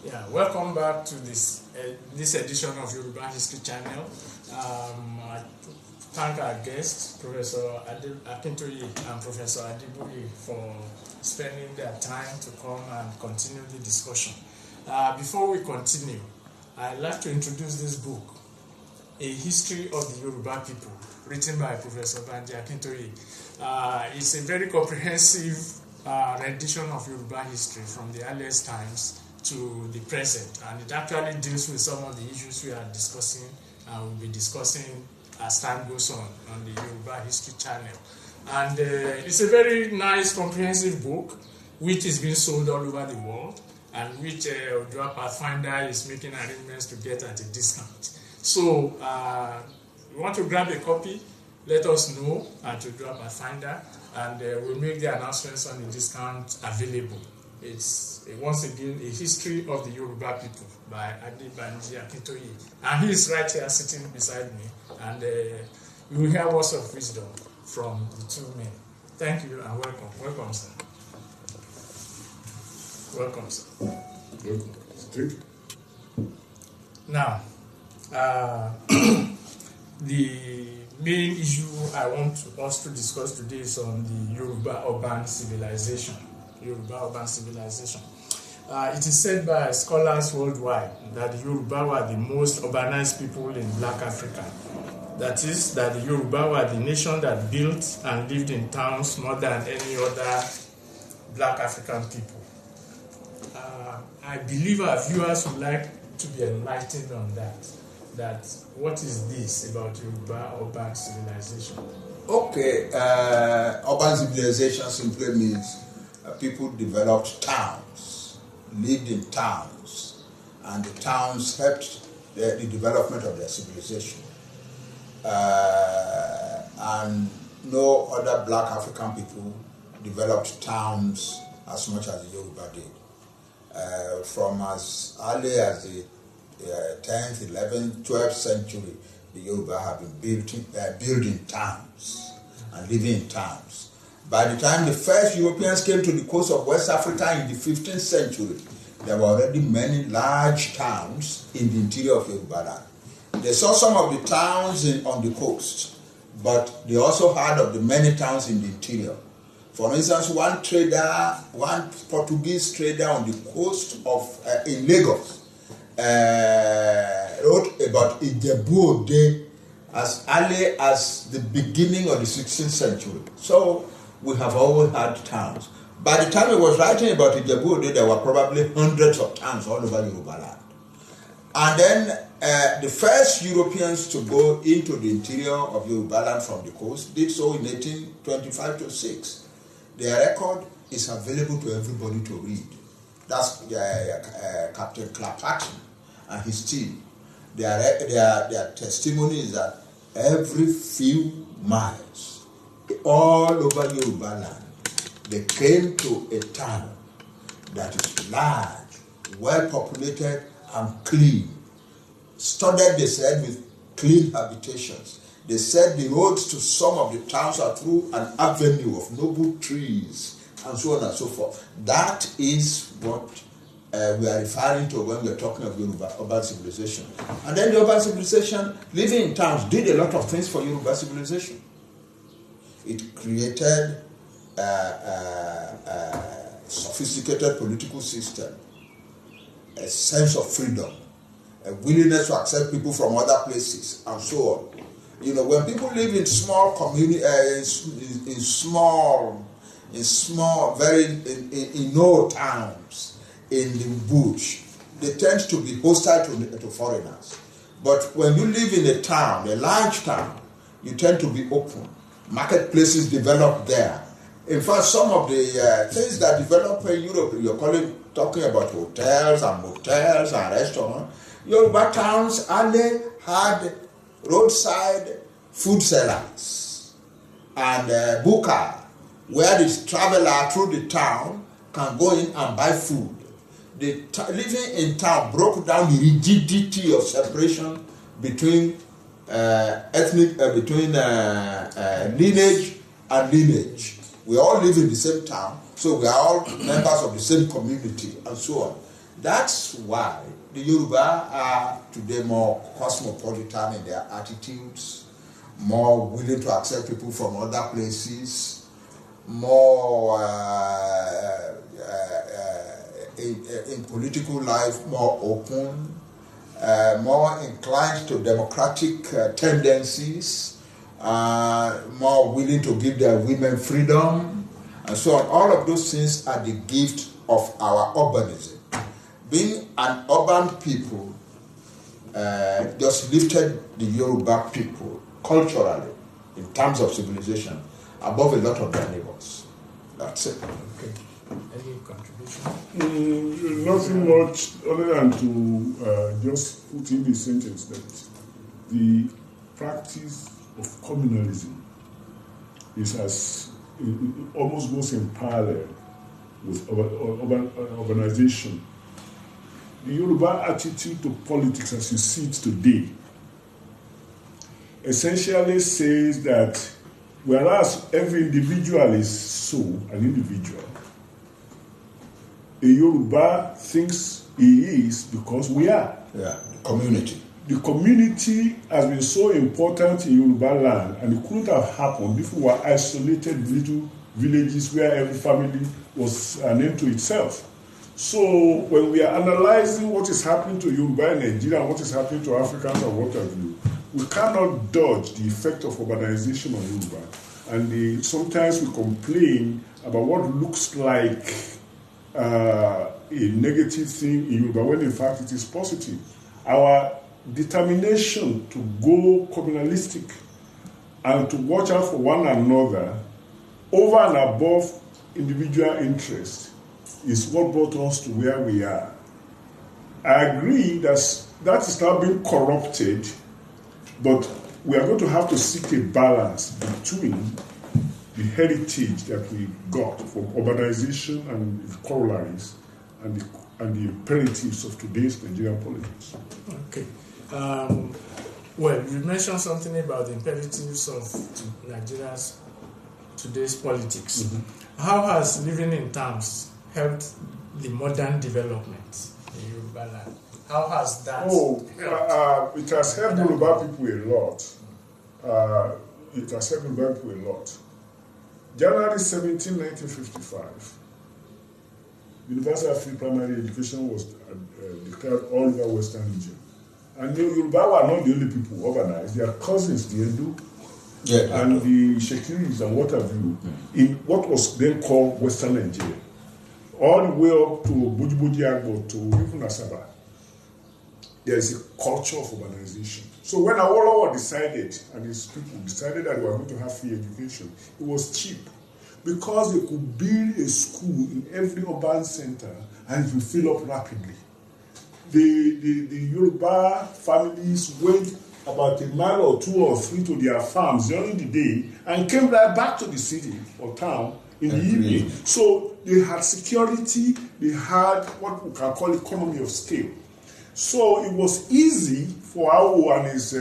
Yeah, welcome back to this edition of Yoruba History Channel. I thank our guests, Professor Akintoye and Professor Adeboye, for spending their time to come and continue the discussion. Before we continue, I'd like to introduce this book, A History of the Yoruba People, written by Professor Banji Akintoye. It's a very comprehensive rendition of Yoruba history from the earliest times to the present, and it actually deals with some of the issues we are discussing and we'll be discussing as time goes on the Yoruba History Channel. And it's a very nice, comprehensive book which is being sold all over the world and which Odua Pathfinder is making arrangements to get at a discount. So, you want to grab a copy, let us know at Odua Pathfinder, and we'll make the announcements on the discount available. It's once again A History of the Yoruba People by Adeboye Banji Akintoye, and he is right here sitting beside me, and you will hear words of wisdom from the two men. Thank you and welcome. Welcome, sir. Welcome, sir. Welcome. Now, the main issue I want us to discuss today is on the Yoruba urban civilization. Yoruba urban civilization. It is said by scholars worldwide that the Yoruba were the most urbanized people in Black Africa. That is, that the Yoruba were the nation that built and lived in towns more than any other Black African people. I believe our viewers would like to be enlightened on that. That what is this about Yoruba urban civilization? Okay, urban civilization simply means people developed towns, lived in towns, and the towns helped the development of their civilization. And no other Black African people developed towns as much as the Yoruba did. From as early as the 10th, 11th, 12th century, the Yoruba have been building towns and living in towns. By the time the first Europeans came to the coast of West Africa in the 15th century, there were already many large towns in the interior of Yoruba land. They saw some of the towns on the coast, but they also heard of the many towns in the interior. For instance, one Portuguese trader on the coast of in Lagos wrote about Adeboye as early as the beginning of the 16th century. So we have always had towns. By the time he was writing about Adeboye, there were probably hundreds of towns all over Yoruba land. And then the first Europeans to go into the interior of Yoruba land from the coast did so in 1825-6. Their record is available to everybody to read. That's Captain Clapperton and his team. Their testimony is that every few miles, all over Yoruba land, they came to a town that is large, well populated, and clean. Studded, they said, with clean habitations. They said the roads to some of the towns are through an avenue of noble trees, and so on and so forth. That is what we are referring to when we are talking of Yoruba urban civilization. And then the urban civilization, living in towns, did a lot of things for Yoruba civilization. It created a sophisticated political system, a sense of freedom, a willingness to accept people from other places, and so on. You know, when people live in small community, in no towns, in the bush, they tend to be hostile to foreigners. But when you live in a town, a large town, you tend to be open. Marketplaces develop there. In fact, some of the things that develop in Europe, you're talking about hotels and motels and restaurants. Yoruba towns only had roadside food sellers and buka, where the traveler through the town can go in and buy food. Living in town broke down the rigidity of separation between lineage and lineage. We all live in the same town, so we are all members of the same community, and so on. That's why the Yoruba are today more cosmopolitan in their attitudes, more willing to accept people from other places, more in political life, more open, more inclined to democratic tendencies, more willing to give their women freedom, and so on. All of those things are the gift of our urbanism. Being an urban people just lifted the Yoruba people culturally, in terms of civilization, above a lot of their neighbors. That's it. Okay. Any contribution? Nothing much other than to just put in the sentence that the practice of communalism is almost goes in parallel with urbanization. The Yoruba attitude to politics as you see it today essentially says that whereas every individual is so an individual, a Yoruba thinks he is because we are. Yeah, community. The community has been so important in Yoruba land, and it couldn't have happened if we were isolated little villages where every family was named to itself. So when we are analyzing what is happening to Yoruba in Nigeria and what is happening to Africans and what have you, we cannot dodge the effect of urbanization on Yoruba. And sometimes we complain about what looks like a negative thing in Yoruba when in fact it is positive. Our determination to go communalistic and to watch out for one another over and above individual interest is what brought us to where we are. I agree that is now being corrupted, but we are going to have to seek a balance between the heritage that we got from urbanization and its corollaries and the imperatives of today's Nigerian politics. Okay. Well, you mentioned something about the imperatives of Nigeria's today's politics. Mm-hmm. How has living in towns helped the modern development in Yoruba land? How has that helped? It has helped Yoruba people a lot. January 17, 1955, universal free primary education was declared all over Western region. And the Yoruba were not the only people organized. Their cousins, the Edo, and the Shekiris and what have you, in what was then called Western Nigeria, all the way up to Bujibuji Agbo to even Asaba. There is a culture of urbanization. So when Awolowo decided, and his people decided that they were going to have free education, it was cheap because they could build a school in every urban center and it will fill up rapidly. The Yoruba families went about a mile or two or three to their farms during the day and came right back to the city or town in the evening. So they had security, they had what we can call economy of scale. So it was easy for Awo and his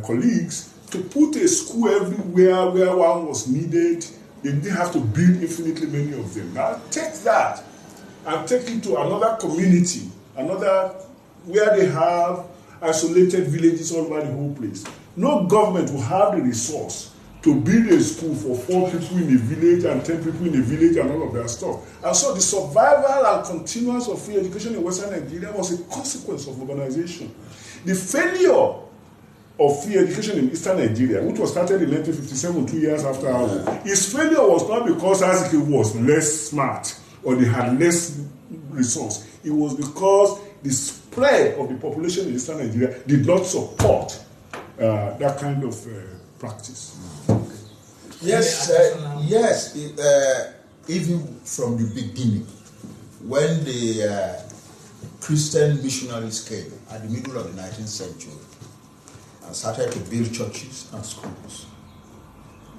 colleagues to put a school everywhere where one was needed. They didn't have to build infinitely many of them. Now take that and take it to another community, where they have isolated villages all over the whole place. No government will have the resource to build a school for 4 people in a village and 10 people in a village and all of that stuff. And so the survival and continuance of free education in Western Nigeria was a consequence of urbanization. The failure of free education in Eastern Nigeria, which was started in 1957, 2 years after Awo, its failure was not because Aziki was less smart or they had less resource. It was because the spread of the population in Eastern Nigeria did not support that kind of practice. Yes, even from the beginning, when the Christian missionaries came at the middle of the 19th century and started to build churches and schools,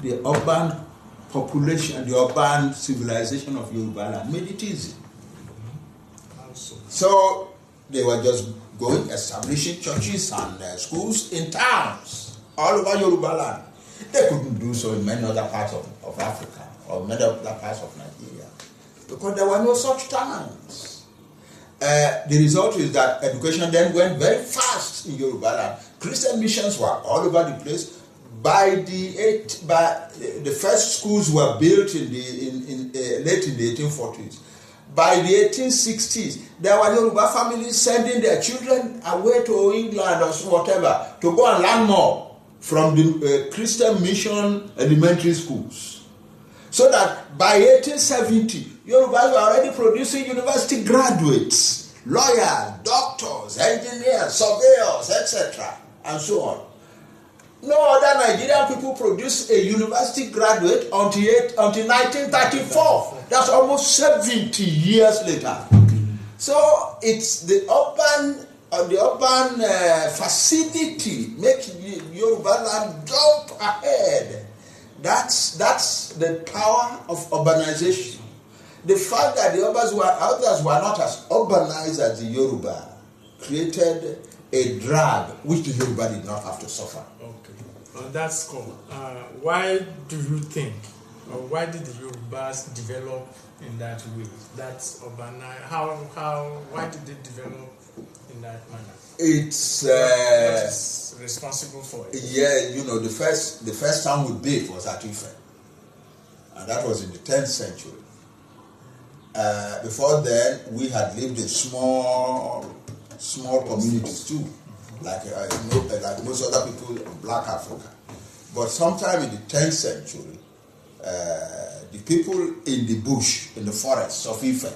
the urban population, the urban civilization of Yoruba land made it easy. So they were just going, establishing churches and schools in towns all over Yoruba land. They couldn't do so in many other parts of Africa or many other parts of Nigeria because there were no such towns. the result is that education then went very fast in Yoruba land. Christian missions were all over the place. By the first schools were built in late in the 1840s. By the 1860s, there were Yoruba families sending their children away to England or whatever to go and learn more from the Christian mission elementary schools. So that by 1870, Yorubas were already producing university graduates, lawyers, doctors, engineers, surveyors, etc., and so on. No other Nigerian people produced a university graduate until 1934. That's almost 70 years later. So it's the urban facility makes Yoruba land jump ahead. That's the power of urbanization. The fact that the others were not as urbanized as the Yoruba created a drag which the Yoruba did not have to suffer. On that score, why do you think, or why did the Yorubas develop in that way? That's urban. Why did they develop in that manner? It's what is responsible for it? Yeah, the first town we built was at Ife, and that was in the 10th century. Before then, we had lived in small communities too. Like most other people in Black Africa. But sometime in the 10th century, the people in the bush, in the forests of Ife,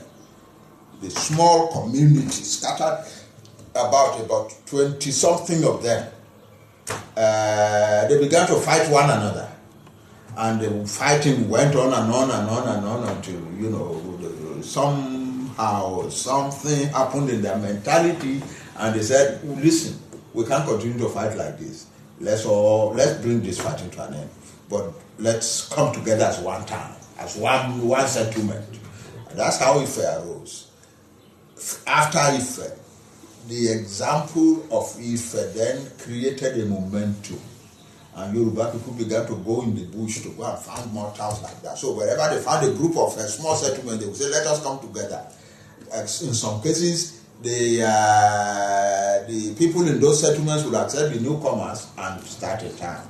the small communities scattered about 20-something of them, they began to fight one another. And the fighting went on and on and on and on until, somehow something happened in their mentality, and they said, listen, we can't continue to fight like this. Let's bring this fighting to an end. But let's come together as one town, as one settlement. And that's how Ife arose. After Ife, the example of Ife then created a momentum. And Yoruba people began to go in the bush to go and find more towns like that. So wherever they found a group of a small settlement, they would say, let us come together. In some cases, the people in those settlements would accept the newcomers and start a town.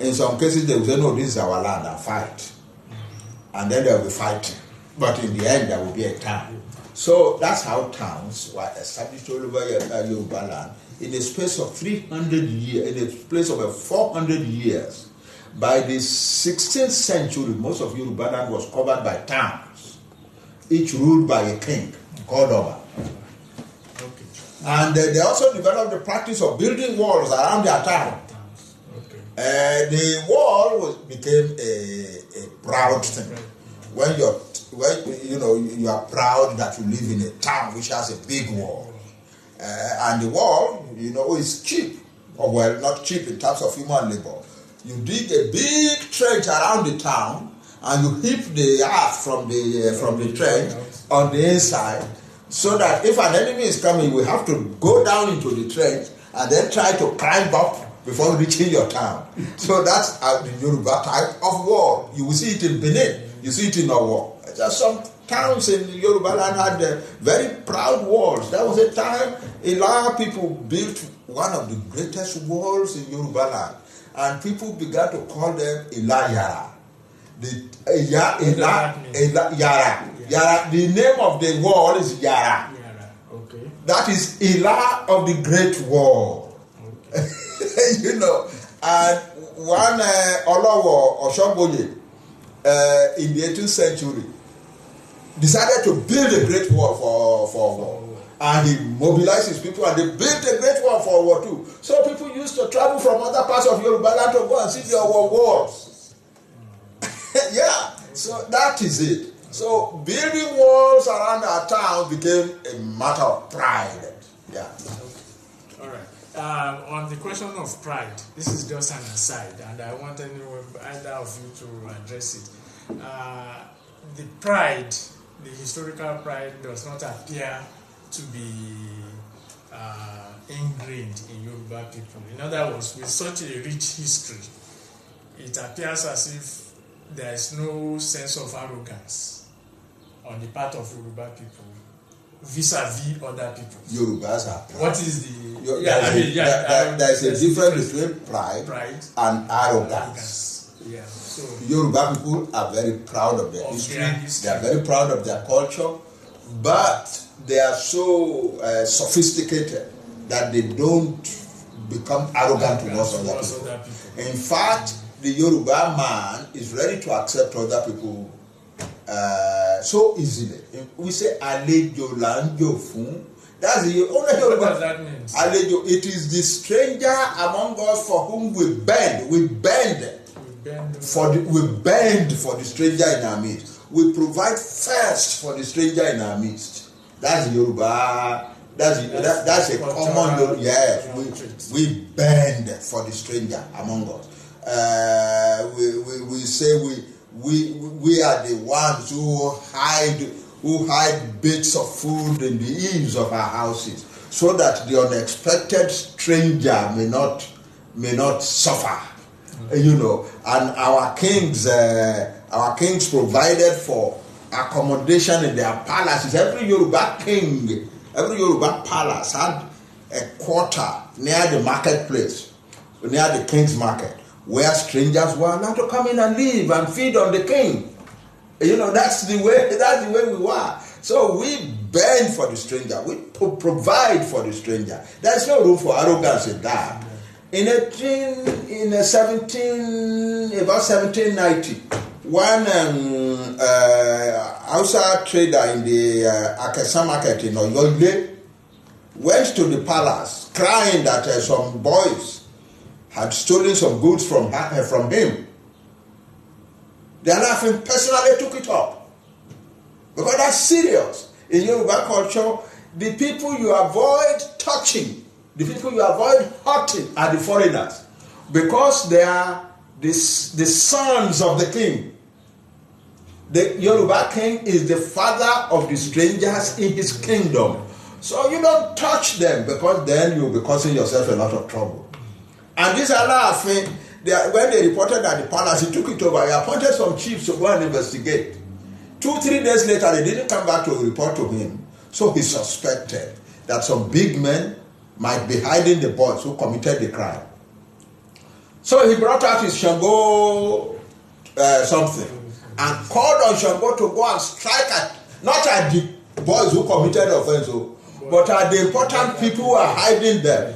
In some cases, they would say, no, this is our land, and fight. And then they will be fighting. But in the end, there will be a town. So that's how towns were established all over Yoruba land in a space of 300 years, in a place of 400 years. By the 16th century, most of Yoruba land was covered by towns, each ruled by a king called Oba. And they also developed the practice of building walls around their town. The wall became a proud thing. When you are proud that you live in a town which has a big wall. And the wall, is cheap. Or well, not cheap in terms of human labor. You dig a big trench around the town and you heap the earth from the trench on the inside, so that if an enemy is coming, we have to go down into the trench and then try to climb up before reaching your town. So that's the Yoruba type of wall. You will see it in Benin, you see it in Owo. Just some towns in Yoruba land had very proud walls. There was a time Ila people built one of the greatest walls in Yoruba land, and people began to call them Ila Yara. Yara. The name of the wall is Yara. Okay. That is Ila of the Great Wall. Okay. And one Olowo Oshoboye in the 18th century decided to build a great wall for war. And he mobilized his people and they built a great wall for war too. So people used to travel from other parts of Yoruba land to go and see their walls. Yeah, so that is it. So building walls around our town became a matter of pride. Yeah. Okay. All right. On the question of pride, this is just an aside, and I want either of you to address it. The pride, the historical pride, does not appear to be ingrained in Yoruba people. In other words, with such a rich history, it appears as if there is no sense of arrogance on the part of Yoruba people vis-a-vis other people? Yorubas are proud. What is the... There's a difference between pride and arrogance. Yeah. So Yoruba people are very proud of their history. They are very proud of their culture, but they are so sophisticated that they don't become arrogant towards other people. In fact, the Yoruba man is ready to accept other people so easily. We say alejo lanjo fun. That's the only Yoruba. What does that mean? Alejo. It is the stranger among us for whom we bend. We bend for the stranger in our midst. We provide first for the stranger in our midst. That's the Yoruba. That's a common Yoruba. Yes, we bend for the stranger among us. We say we are the ones who hide bits of food in the eaves of our houses, so that the unexpected stranger may not suffer. You know, and our kings provided for accommodation in their palaces. Every Yoruba king, every Yoruba palace had a quarter near the marketplace, near the king's market, where strangers were allowed to come in and live and feed on the king. You know, that's the way we were. So we bend for the stranger. We provide for the stranger. There's no room for arrogance in that. In about 1790, one Hausa trader in the Akesa market in Oyoile went to the palace crying that some boys had stolen some goods from him. The Alaafin personally took it up, because that's serious. In Yoruba culture, the people you avoid touching, the people you avoid hurting are the foreigners, because they are the sons of the king. The Yoruba king is the father of the strangers in his kingdom. So you don't touch them, because then you'll be causing yourself a lot of trouble. And this Alaafin, when they reported at the palace, he took it over. He appointed some chiefs to go and investigate. 2-3 days later, they didn't come back to report to him. So he suspected that some big men might be hiding the boys who committed the crime. So he brought out his Shango something and called on Shango to go and strike not at the boys who committed the offense, but at the important people who are hiding them.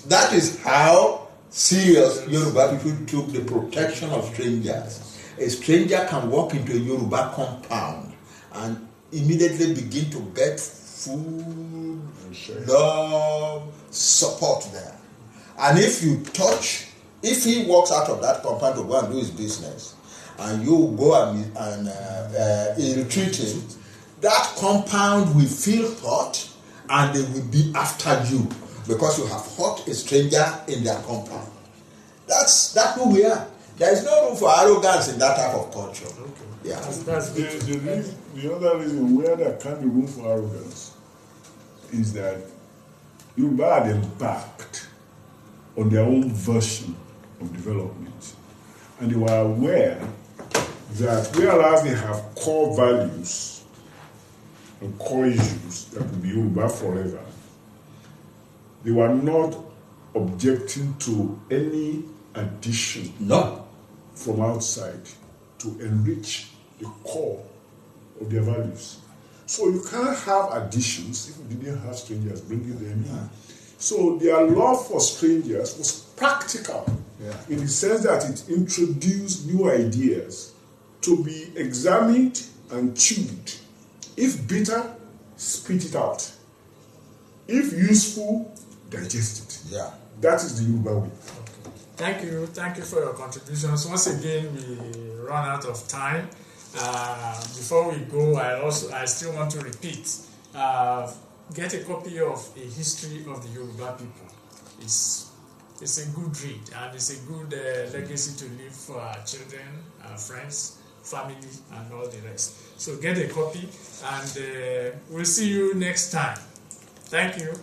That is how serious Yoruba people took the protection of strangers. A stranger can walk into a Yoruba compound and immediately begin to get food, love, support there. And if he walks out of that compound to go and do his business, and you go and ill-treat him, that compound will feel hot, and they will be after you because you have hurt a stranger in their compound. That's who we are. There is no room for arrogance in that type of culture. Okay. Yeah. The other reason where there can't be room for arrogance is that Yoruba are embarked on their own version of development. And they were aware that whereas they have core values and core issues that will be Yoruba forever, they were not objecting to any addition from outside to enrich the core of their values. So you can't have additions if you didn't have strangers bringing them in. So their love for strangers was practical in the sense that it introduced new ideas to be examined and chewed. If bitter, spit it out. If useful, digest it. Yeah. That is the Yoruba way. Thank you for your contributions. Once again, we run out of time. Before we go, I still want to repeat. Get a copy of A History of the Yoruba People. It's a good read, and it's a good legacy to leave for our children, our friends, family, and all the rest. So get a copy, and we'll see you next time. Thank you.